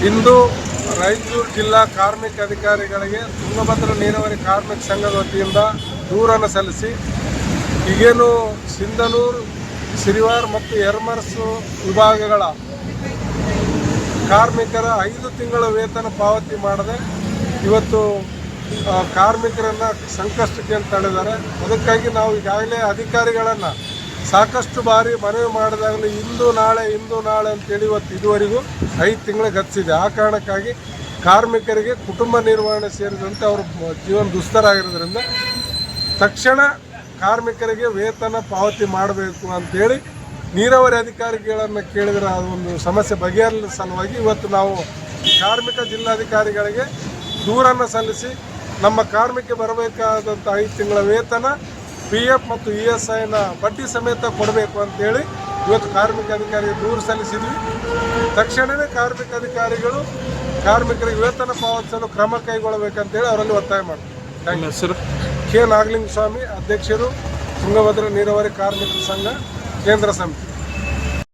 ಇಂದು ರಾಯಚೂರು ಜಿಲ್ಲಾ ಕಾರ್ಮಿಕ ಅಧಿಕಾರಿಗಳಿಗೆ ತುಂಗಭದ್ರಾ ನೀರಾವರಿ ಕಾರ್ಮಿಕ ಸಂಘದ ವತಿಯಿಂದ ದೂರನ್ನು ಸಲ್ಲಿಸಿ ಈಗೇನು ಸಿಂಧನೂರು, ಸಿರಿವಾರ್ ಮತ್ತು ಯರಮರಸು ವಿಭಾಗಗಳ ಕಾರ್ಮಿಕರ 5 ತಿಂಗಳ ವೇತನ ಪಾವತಿ ಮಾಡದೆ ಇವತ್ತು ಕಾರ್ಮಿಕರನ್ನು ಸಂಕಷ್ಟಕ್ಕೆ ತಳ್ಳಿದ್ದಾರೆ. ಅದಕ್ಕಾಗಿ ನಾವು ಈಗಾಗಲೇ ಅಧಿಕಾರಿಗಳನ್ನು ಸಾಕಷ್ಟು ಬಾರಿ ಮನವಿ ಮಾಡಿದಾಗಲೂ ಇಂದು ನಾಳೆ ಅಂತೇಳಿ ಇದುವರೆಗೂ 5 ತಿಂಗಳಿಗೆ ಹಚ್ಚಿದೆ. ಆ ಕಾರಣಕ್ಕಾಗಿ ಕಾರ್ಮಿಕರಿಗೆ ಕುಟುಂಬ ನಿರ್ವಹಣೆ ಸೇರಿದಂತೆ ಅವರು ಜೀವನ ದುಸ್ತರಾಗಿರೋದ್ರಿಂದ ತಕ್ಷಣ ಕಾರ್ಮಿಕರಿಗೆ ವೇತನ ಪಾವತಿ ಮಾಡಬೇಕು ಅಂತೇಳಿ ನೀರಾವರಿ ಅಧಿಕಾರಿಗಳನ್ನು ಕೇಳಿದರೆ ಅದೊಂದು ಸಮಸ್ಯೆ ಬಗೆಹರಿದ ಸಲುವಾಗಿ ಇವತ್ತು ನಾವು ಕಾರ್ಮಿಕ ಜಿಲ್ಲಾಧಿಕಾರಿಗಳಿಗೆ ದೂರನ್ನು ಸಲ್ಲಿಸಿ ನಮ್ಮ ಕಾರ್ಮಿಕ ಬರಬೇಕಾದಂಥ 5 ತಿಂಗಳ ವೇತನ PF ಮತ್ತು ESIನ ಬಡ್ಡಿ ಸಮೇತ ಕೊಡಬೇಕು ಅಂತೇಳಿ ಇವತ್ತು ಕಾರ್ಮಿಕ ಅಧಿಕಾರಿಗೆ ದೂರು ಸಲ್ಲಿಸಿದ್ವಿ. ತಕ್ಷಣವೇ ಕಾರ್ಮಿಕ ಅಧಿಕಾರಿಗಳು ಕಾರ್ಮಿಕರಿಗೆ ವೇತನ ಪಾವತಿಸಲು ಕ್ರಮ ಕೈಗೊಳ್ಳಬೇಕಂತೇಳಿ ಅವರಲ್ಲಿ ಒತ್ತಾಯ ಮಾಡ್ತೀವಿ. ನಿಮ್ಮ ಹೆಸರು? ಕೆ. ನಾಗಲಿಂಗಸ್ವಾಮಿ, ಅಧ್ಯಕ್ಷರು, ತುಂಗಭದ್ರಾ ನೀರಾವರಿ ಕಾರ್ಮಿಕರ ಸಂಘ ಕೇಂದ್ರ ಸಮಿತಿ.